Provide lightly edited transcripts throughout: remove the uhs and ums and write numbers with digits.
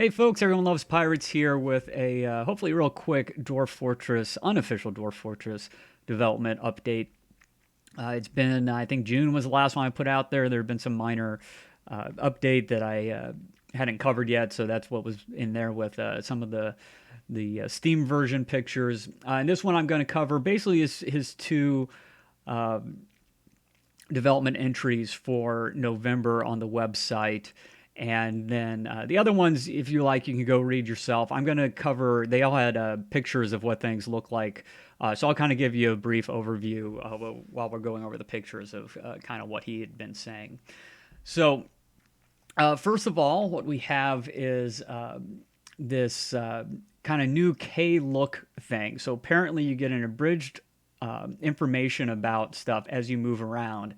Hey folks, everyone loves pirates here with a hopefully real quick Dwarf Fortress, unofficial Dwarf Fortress development update. It's been, I think June was the last one I put out there. There have been some minor update that I hadn't covered yet, so that's what was in there with some of the Steam version pictures. And this one I'm going to cover basically is his two uh, development entries for November on the website. And then the other ones, if you like, you can go read yourself. I'm going to cover, they all had pictures of what things look like. So I'll kind of give you a brief overview while we're going over the pictures of kind of what he had been saying. So, first of all, what we have is this kind of new K look thing. So apparently, you get an abridged information about stuff as you move around.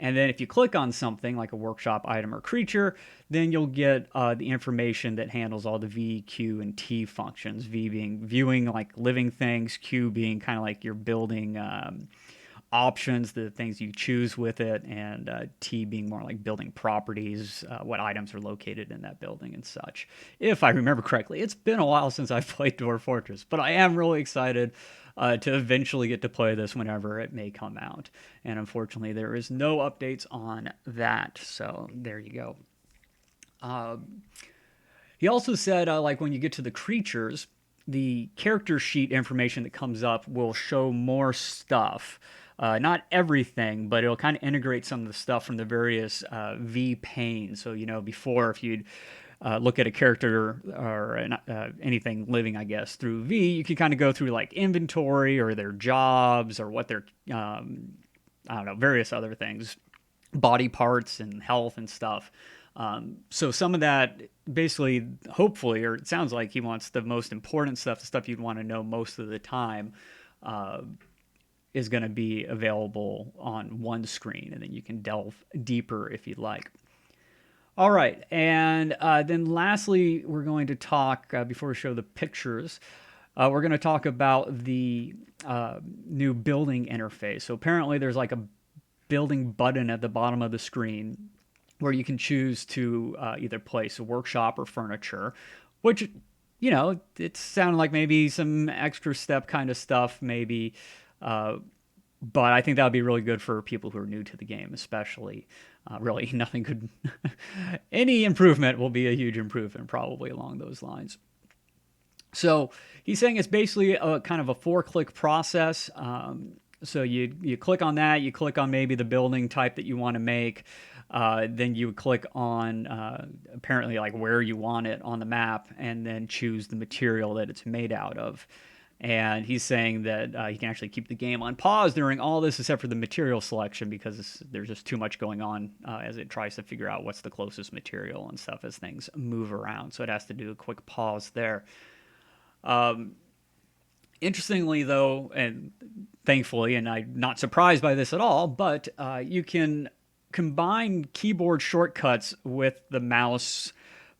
And then if you click on something like a workshop item or creature, then you'll get the information that handles all the V, Q, and T functions. V being viewing like living things, Q being kind of like your building options, the things you choose with it, and T being more like building properties, what items are located in that building and such. If I remember correctly, it's been a while since I've played Dwarf Fortress, but I am really excited to eventually get to play this whenever it may come out. And unfortunately, there is no updates on that, so there you go. Uh, he also said, like when you get to the creatures, the character sheet information that comes up will show more stuff. Not everything, but it'll kind of integrate some of the stuff from the various V panes. So, before if you'd look at a character or anything living, I guess, through V, you can kind of go through like inventory or their jobs or what their, I don't know, various other things, body parts and health and stuff. So some of that basically, hopefully, or it sounds like he wants the most important stuff, the stuff you'd want to know most of the time, uh, is going to be available on one screen, and then you can delve deeper if you'd like. All right, and then lastly, we're going to talk before we show the pictures. We're going to talk about the new building interface. So apparently, there's like a building button at the bottom of the screen where you can choose to either place a workshop or furniture, which, it sounded like maybe some extra step kind of stuff, maybe. Uh, but I think that would be really good for people who are new to the game, especially. Really, nothing could. Any improvement will be a huge improvement, probably along those lines. So he's saying it's basically a kind of a four-click process. So you click on that, you click on maybe the building type that you want to make. Then you would click on apparently like where you want it on the map, and then choose the material that it's made out of. And he's saying that he can actually keep the game on pause during all this, except for the material selection, because there's just too much going on as it tries to figure out what's the closest material and stuff as things move around. So it has to do a quick pause there. Um, Interestingly, though, and thankfully, and I'm not surprised by this at all, but you can combine keyboard shortcuts with the mouse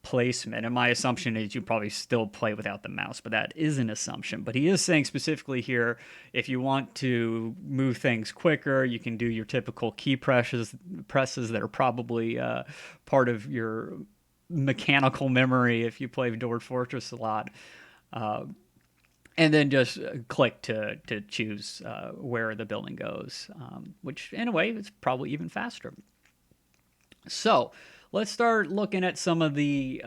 placement. And my assumption is you probably still play without the mouse, but that is an assumption. But he is saying specifically here, if you want to move things quicker, you can do your typical key presses that are probably part of your mechanical memory if you play Dwarf Fortress a lot. Uh, and then just click to choose where the building goes, which in a way is probably even faster. So let's start looking at some of the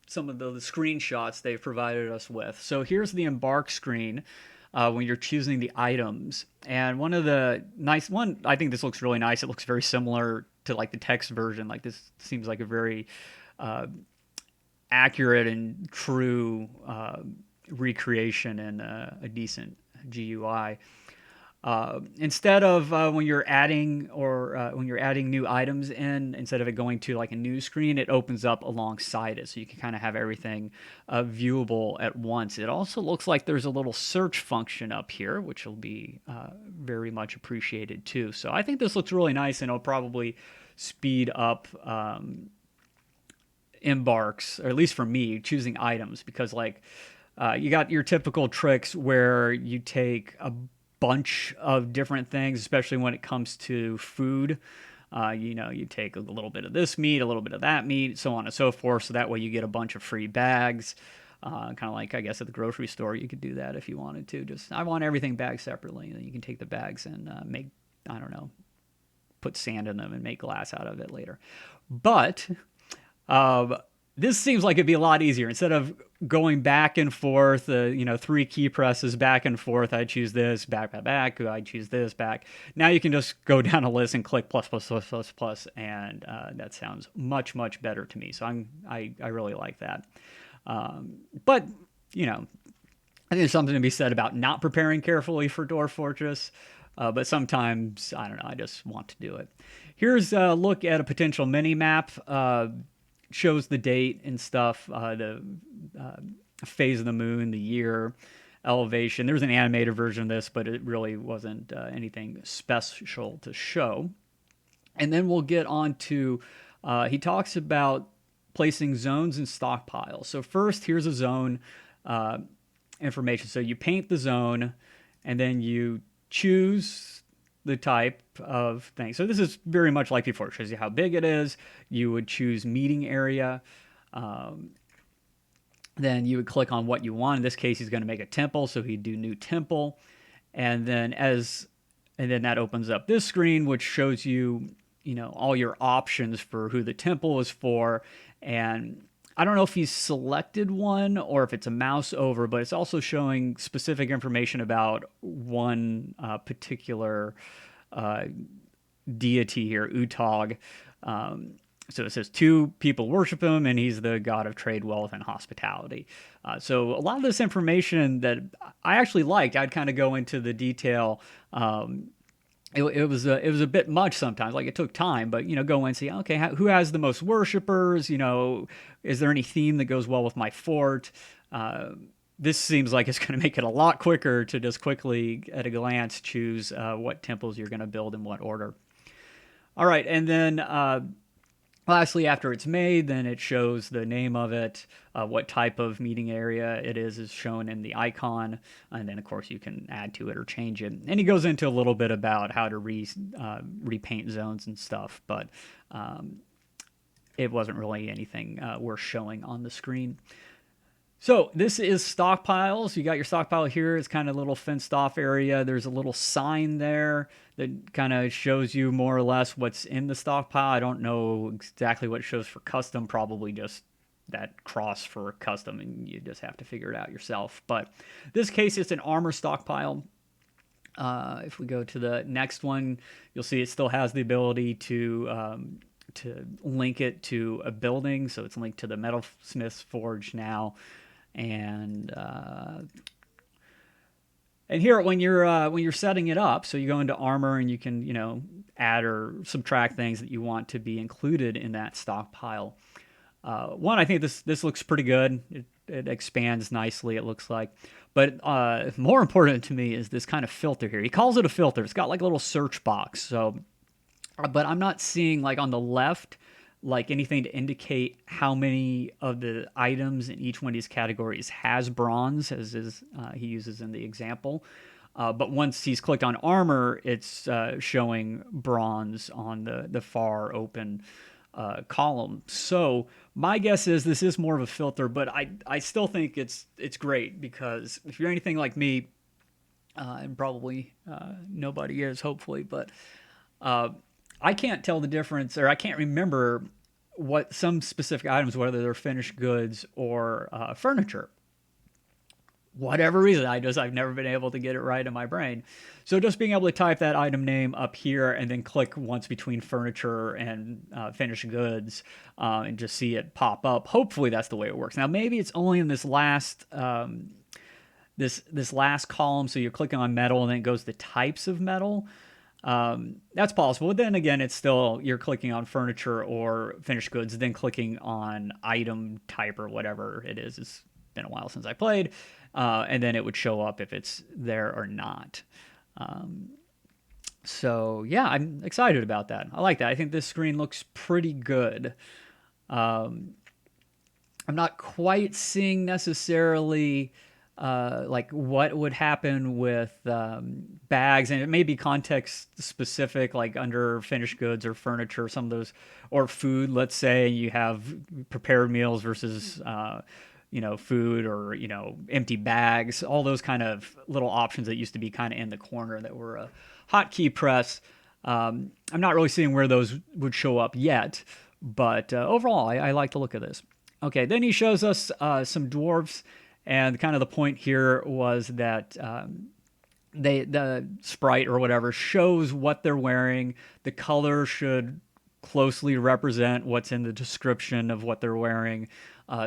screenshots they've provided us with. So here's the embark screen when you're choosing the items, and one of the nice one. I think this looks really nice. It looks very similar to like the text version. Like this seems like a very uh, accurate and true recreation and a decent GUI. Instead of when you're adding or when you're adding new items in, instead of it going to like a new screen, it opens up alongside it, so you can kind of have everything viewable at once. It also looks like there's a little search function up here, which will be very much appreciated too. So I think this looks really nice, and it'll probably speed up embarks, or at least for me, choosing items, because like you got your typical tricks where you take a bunch of different things, especially when it comes to food. You take a little bit of this meat, a little bit of that meat, so on and so forth. So that way you get a bunch of free bags. Kind of like, I guess, at the grocery store, you could do that if you wanted to. Just, I want everything bagged separately. And then you can take the bags and make, I don't know, put sand in them and make glass out of it later. But this seems like it'd be a lot easier. Instead of going back and forth, 3 key presses back and forth, I choose this, back, I choose this, back. Now you can just go down a list and click plus, plus, plus, plus, plus, and that sounds much, much better to me. So I really like that. But, I think there's something to be said about not preparing carefully for Dwarf Fortress. But sometimes, I don't know, I just want to do it. Here's a look at a potential mini-map. Shows the date and stuff, the phase of the moon, the year, elevation. There's an animated version of this, but it really wasn't anything special to show. And then we'll get on to, he talks about placing zones and stockpiles. So first, here's a zone information. So you paint the zone, and then you choose the type of thing. So this is very much like before. It shows you how big it is. You would choose meeting area. Then you would click on what you want. In this case, he's going to make a temple, so he'd do new temple. And then that opens up this screen, which shows you, all your options for who the temple is for. And I don't know if he's selected one or if it's a mouse over, but it's also showing specific information about one particular deity here, Utog. So it says 2 people worship him, and he's the god of trade, wealth, and hospitality. So a lot of this information that I actually liked, I'd kind of go into the detail. It was a bit much sometimes. Like, it took time, but go in and see, okay, who has the most worshipers? Is there any theme that goes well with my fort? This seems like it's going to make it a lot quicker to just quickly, at a glance, choose what temples you're going to build in what order. All right, and then lastly, after it's made, then it shows the name of it, what type of meeting area it is shown in the icon, and then, of course, you can add to it or change it. And he goes into a little bit about how to repaint zones and stuff, but it wasn't really anything worth showing on the screen. So this is stockpiles. You got your stockpile here. It's kind of a little fenced off area. There's a little sign there that kind of shows you more or less what's in the stockpile. I don't know exactly what it shows for custom, probably just that cross for custom, and you just have to figure it out yourself. But in this case, it's an armor stockpile. If we go to the next one, you'll see it still has the ability to link it to a building. So it's linked to the metalsmith's forge now. And here, when you're setting it up, so you go into armor and you can add or subtract things that you want to be included in that stockpile. One, I think this looks pretty good. It expands nicely, it looks like. But more important to me is this kind of filter here. He calls it a filter. It's got like a little search box. So, but I'm not seeing, like, on the left, like, anything to indicate how many of the items in each one of these categories has bronze, as he uses in the example. But once he's clicked on armor, it's showing bronze on the far open column. So my guess is this is more of a filter, but I still think it's great, because if you're anything like me, and probably nobody is, hopefully, but I can't tell the difference, or I can't remember what some specific items, whether they're finished goods or furniture. Whatever reason, I've never been able to get it right in my brain. So just being able to type that item name up here and then click once between furniture and finished goods and just see it pop up. Hopefully that's the way it works. Now maybe it's only in this last this last column. So you're clicking on metal and then it goes to types of metal. That's possible. But then again, it's still, you're clicking on furniture or finished goods, then clicking on item type or whatever it is. It's been a while since I played. And then it would show up if it's there or not. So yeah, I'm excited about that. I like that. I think this screen looks pretty good. I'm not quite seeing necessarily like what would happen with bags, and it may be context specific, like under finished goods or furniture, some of those, or food. Let's say you have prepared meals versus food, or empty bags, all those kind of little options that used to be kind of in the corner that were a hotkey press. I'm not really seeing where those would show up yet, but overall, I like the look of this. Okay, then he shows us some dwarves, and kind of the point here was that the sprite or whatever shows what they're wearing. The color should closely represent what's in the description of what they're wearing.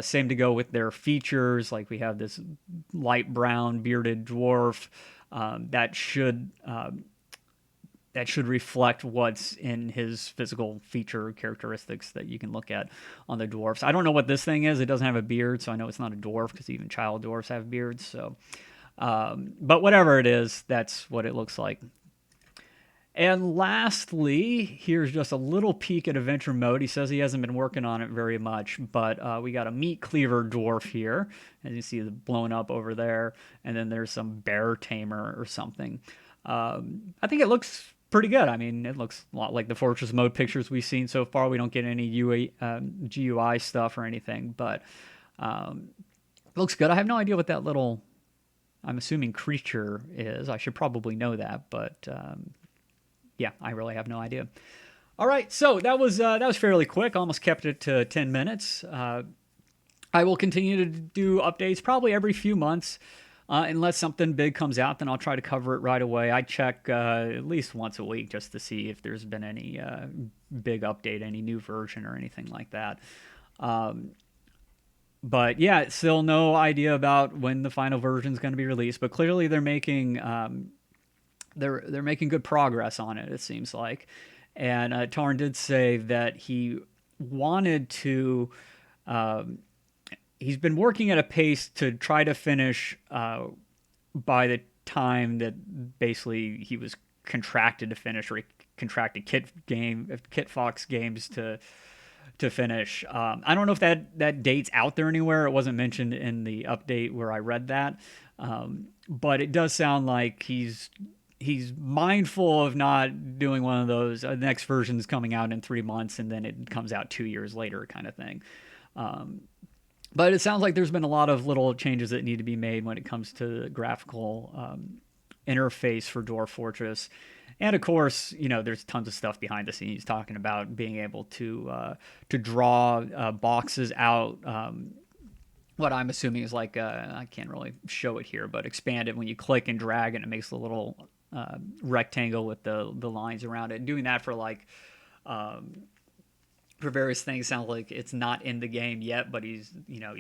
Same to go with their features. Like we have this light brown bearded dwarf that should reflect what's in his physical feature characteristics that you can look at on the dwarfs. I don't know what this thing is. It doesn't have a beard, so I know it's not a dwarf because even child dwarfs have beards. So, but whatever it is, that's what it looks like. And lastly, here's just a little peek at adventure mode. He says he hasn't been working on it very much, but we got a meat cleaver dwarf here, as you see, blown up over there, and then there's some bear tamer or something. I think it looks pretty good. I mean, it looks a lot like the Fortress mode pictures we've seen so far. We don't get any GUI stuff or anything, but it looks good. I have no idea what that little, I'm assuming, creature is. I should probably know that, but yeah, I really have no idea. All right, so that was fairly quick. Almost kept it to 10 minutes. I will continue to do updates probably every few months. Unless something big comes out, then I'll try to cover it right away. I check at least once a week just to see if there's been any big update, any new version or anything like that. But yeah, still no idea about when the final version is going to be released. But clearly they're making they're making good progress on it. It seems like, and Tarn did say that he wanted to. He's been working at a pace to try to finish by the time that basically he was contracted to finish, or he contracted Kit Fox Games to finish. I don't know if that date's out there anywhere. It wasn't mentioned in the update where I read that, but it does sound like he's mindful of not doing one of those. The next version is coming out in 3 months, and then it comes out 2 years later, kind of thing. But it sounds like there's been a lot of little changes that need to be made when it comes to the graphical interface for Dwarf Fortress. And of course, there's tons of stuff behind the scenes talking about being able to draw boxes out. What I'm assuming is like, I can't really show it here, but expand it when you click and drag, and it makes a little rectangle with the lines around it. Doing that for like... for various things. Sounds like it's not in the game yet, but he's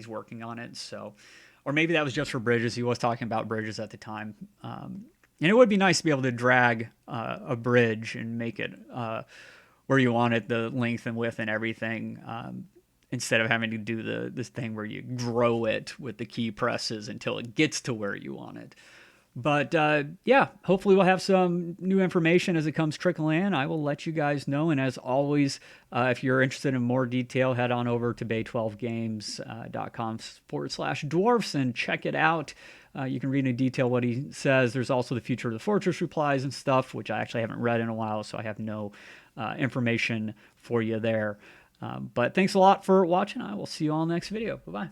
working on it. So, or maybe that was just for bridges. He was talking about bridges at the time. And it would be nice to be able to drag a bridge and make it where you want it, the length and width and everything, instead of having to do this thing where you grow it with the key presses until it gets to where you want it. But yeah, hopefully we'll have some new information as it comes trickling in. I will let you guys know. And as always, if you're interested in more detail, head on over to bay12games.com/dwarfs and check it out. You can read in detail what he says. There's also the future of the fortress replies and stuff, which I actually haven't read in a while, so I have no information for you there. But thanks a lot for watching. I will see you all next video. Bye-bye.